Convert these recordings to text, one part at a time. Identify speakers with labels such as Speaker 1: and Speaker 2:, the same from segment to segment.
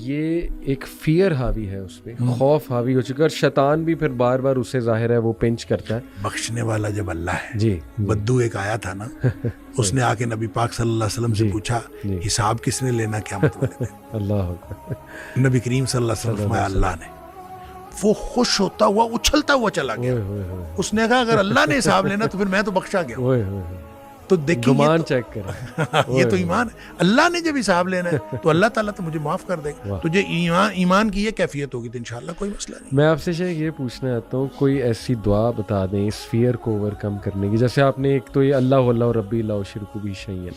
Speaker 1: یہ ایک فیئر حاوی ہے اس پہ، خوف حاوی ہو چکا، اور شیطان بھی پھر بار بار اسے ظاہر ہے وہ پنچ کرتا ہے.
Speaker 2: بخشنے والا جب اللہ ہے.
Speaker 1: جی
Speaker 2: بدو ایک آیا تھا نا، اس نے آ کے نبی پاک صلی اللہ علیہ وسلم سے پوچھا حساب کس نے لینا قیامت والے دن؟
Speaker 1: اللہ اکبر.
Speaker 2: نبی کریم صلی اللہ علیہ وسلم فرمایا اللہ نے. وہ خوش ہوتا ہوا اچھلتا ہوا چلا گیا. اس نے کہا اگر اللہ نے حساب لینا تو پھر میں تو بخشا گیا. تو دیکھیں
Speaker 1: گمان چیک کریں،
Speaker 2: یہ تو ایمان ہے. اللہ نے جب حساب لینا ہے تو اللہ تعالیٰ تو مجھے معاف کر دے گا. تجھے ایمان کی یہ کیفیت ہوگی تو انشاءاللہ کوئی مسئلہ نہیں.
Speaker 1: میں آپ سے شیخ یہ پوچھنا چاہتا ہوں، کوئی ایسی دعا بتا دیں اس فیئر کو اوور کم کرنے کی. جیسے آپ نے ایک تو یہ اللہ ربی لا اشرک بہ شیئا،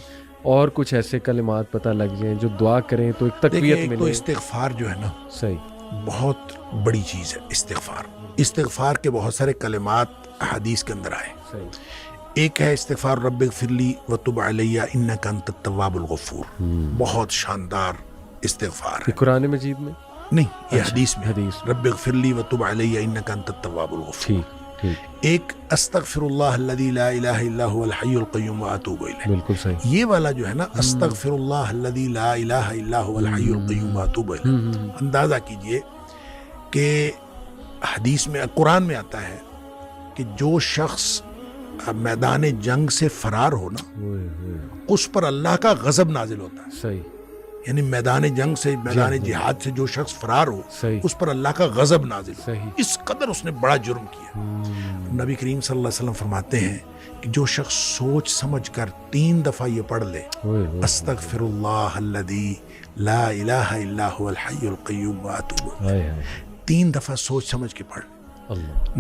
Speaker 1: اور کچھ ایسے کلمات پتہ لگ جائیں جو دعا کریں تو ایک تقویت ملے.
Speaker 2: تو استغفار جو ہے نا
Speaker 1: صحیح
Speaker 2: بہت بڑی چیز ہے. استغفار کے بہت سارے کلمات حدیث کے اندر آئے.
Speaker 1: صحیح.
Speaker 2: ایک ہے استغفار رب اغفر لی وتب علی انک انت التواب الغفور. بہت شاندار استغفار ہے.
Speaker 1: قرآن مجید میں
Speaker 2: نہیں، یہ حدیث میں.
Speaker 1: حدیث
Speaker 2: رب اغفر لی وتب علی انک انت التواب الغفور. ایک استغفر اللہ الذی لا الہ الا هو الحی القیوم واتوب الیہ.
Speaker 1: بالکل صحیح.
Speaker 2: یہ والا جو ہے نا استغفر اللہ الذی لا الہ الا هو الحی القیوم واتوب الیہ، اندازہ کیجئے کہ حدیث میں قرآن میں آتا ہے کہ جو شخص میدان جنگ سے فرار ہو نا اس پر اللہ کا غضب نازل ہوتا ہے.
Speaker 1: صحیح.
Speaker 2: یعنی میدان جنگ سے، میدان جہاد سے جو شخص فرار ہو اس پر اللہ کا غضب نازل ہو. اس قدر اس نے بڑا جرم کیا. نبی کریم صلی اللہ علیہ وسلم فرماتے ہیں کہ جو شخص سوچ سمجھ کر 3 دفعہ یہ پڑھ لے استغفر اللہ الذی لا الہ الا هو الحی القیوم واتوب الیہ، 3 دفعہ سوچ سمجھ کے پڑھ لے،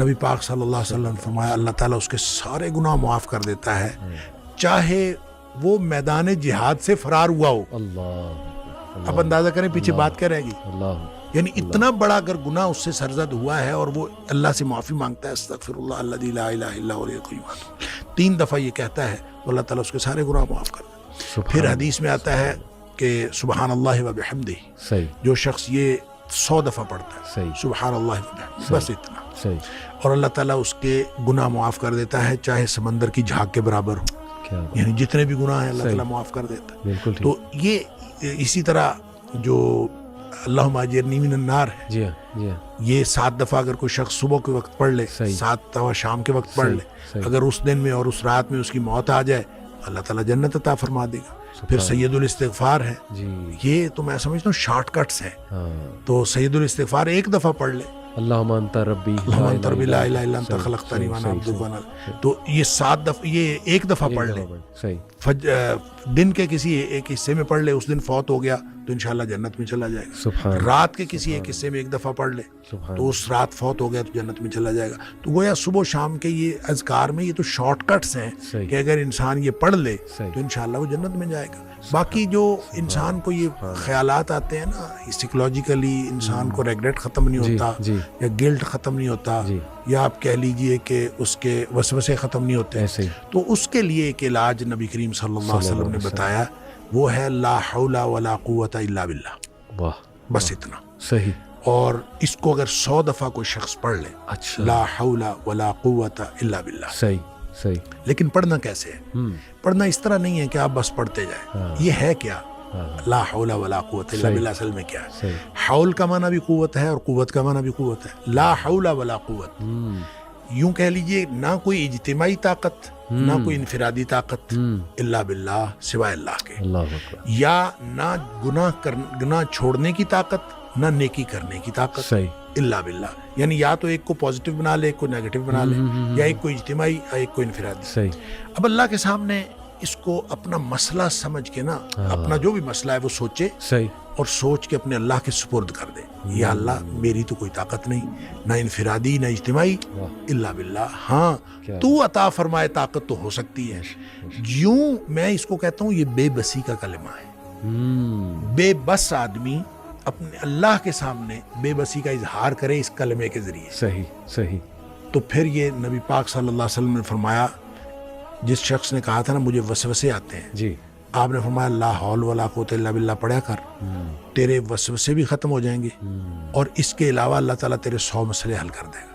Speaker 2: نبی پاک صلی اللہ علیہ وسلم فرمایا اللہ تعالیٰ اس کے سارے گناہ معاف کر دیتا ہے، چاہے وہ میدان جہاد سے فرار ہوا ہو. اب اندازہ کریں پیچھے بات کیا رہے گی. یعنی اتنا بڑا اگر گناہ اس سے سرزد ہوا ہے اور وہ اللہ سے معافی مانگتا ہے استغفر اللہ الذی لا الہ الا هو الحی القیوم، 3 دفعہ یہ کہتا ہے تو اللہ تعالیٰ اس کے سارے گناہ معاف کر دیتا ہے. پھر حدیث میں آتا ہے کہ سبحان اللہ و بحمدہ، جو شخص یہ 100 دفعہ پڑھتا ہے سبحان اللہ و بحمدہ، بس اتنا، اور اللہ تعالیٰ اس کے گناہ معاف کر دیتا ہے چاہے سمندر کی جھاگ کے برابر ہو. یعنی جتنے بھی گناہ ہیں اللہ تعالیٰ معاف کر دیتا ہے. تو یہ اسی طرح جو اللہم اجرنی من النار ہے، یہ 7 دفعہ اگر کوئی شخص صبح کے وقت پڑھ لے، 7 دفعہ شام کے وقت پڑھ لے، اگر اس دن میں اور اس رات میں اس کی موت آ جائے اللہ تعالیٰ جنت عطا فرما دے گا. پھر سید الاستغفار ہے، یہ تو میں سمجھتا ہوں شارٹ کٹس ہیں. تو سید الاستغفار 1 دفعہ پڑھ لے
Speaker 1: اللہم انت ربی
Speaker 2: لا الہ الا انت خلقتنی وانا عبدک وانا، تو یہ 7 دفعہ، یہ 1 دفعہ پڑھ لے. دن کے کسی ایک حصے میں پڑھ لے، اس دن فوت ہو گیا تو انشاءاللہ جنت میں چلا جائے گا. رات کے کسی ایک حصے میں 1 دفعہ پڑھ لے تو اس رات فوت ہو گیا تو جنت میں چلا جائے گا. تو گویا صبح و شام کے یہ اذکار میں یہ تو شارٹ کٹس ہیں کہ اگر انسان یہ پڑھ لے تو انشاءاللہ وہ جنت میں جائے گا. باقی جو انسان کو یہ خیالات آتے ہیں نا، سائیکولوجیکلی انسان کو ریگریٹ ختم نہیں ہوتا، یا گلٹ ختم نہیں ہوتا، یا آپ کہہ لیجئے کہ اس کے وسوسے ختم نہیں ہوتے، تو اس کے لیے ایک علاج نبی کریم صلی اللہ علیہ وسلم نے بتایا، وہ ہے لا حول ولا قوت الا باللہ. بس اتنا.
Speaker 1: صحیح.
Speaker 2: اور اس کو اگر 100 دفعہ کوئی شخص پڑھ لے لا حول ولا قوت الا باللہ.
Speaker 1: صحیح.
Speaker 2: لیکن پڑھنا کیسے ہے؟ پڑھنا اس طرح نہیں ہے کہ آپ بس پڑھتے جائیں. یہ ہے کیا لا حول ولا قوت الا باللہ؟ اصل میں کیا ہے؟ حول کا معنی بھی قوت ہے اور قوت کا معنی بھی قوت ہے. لا حول ولا قوت، یوں کہہ لیجئے نہ کوئی اجتماعی طاقت نہ کوئی انفرادی طاقت الا باللہ، سوائے اللہ کے. یا نہ گناہ چھوڑنے کی طاقت نہ نیکی کرنے کی طاقت الا باللہ. یعنی یا تو ایک کو پازیٹیو بنا لے، ایک کو نیگیٹو بنا لے، یا ایک کو اجتماعی ایک کو انفرادی. اب اللہ کے سامنے اس کو اپنا مسئلہ سمجھ کے نا، اپنا جو بھی مسئلہ ہے وہ سوچے اور سوچ کے اپنے اللہ کے سپرد کر دے. یا اللہ میری تو کوئی طاقت نہیں، نہ انفرادی نہ اجتماعی، الا باللہ. ہاں تو عطا فرمائے طاقت تو ہو سکتی ہے. یوں میں اس کو کہتا ہوں یہ بے بسی کا کلمہ ہے. بے بس آدمی اپنے اللہ کے سامنے بے بسی کا اظہار کرے اس کلمے کے ذریعے.
Speaker 1: صحیح.
Speaker 2: تو پھر یہ نبی پاک صلی اللہ علیہ وسلم نے فرمایا، جس شخص نے کہا تھا نا مجھے وسوسے آتے ہیں، آپ نے فرمایا لا حول ولا قوت الا باللہ پڑھا کر، تیرے وسوسے بھی ختم ہو جائیں گے، اور اس کے علاوہ اللہ تعالیٰ تیرے 100 مسئلے حل کر دے گا.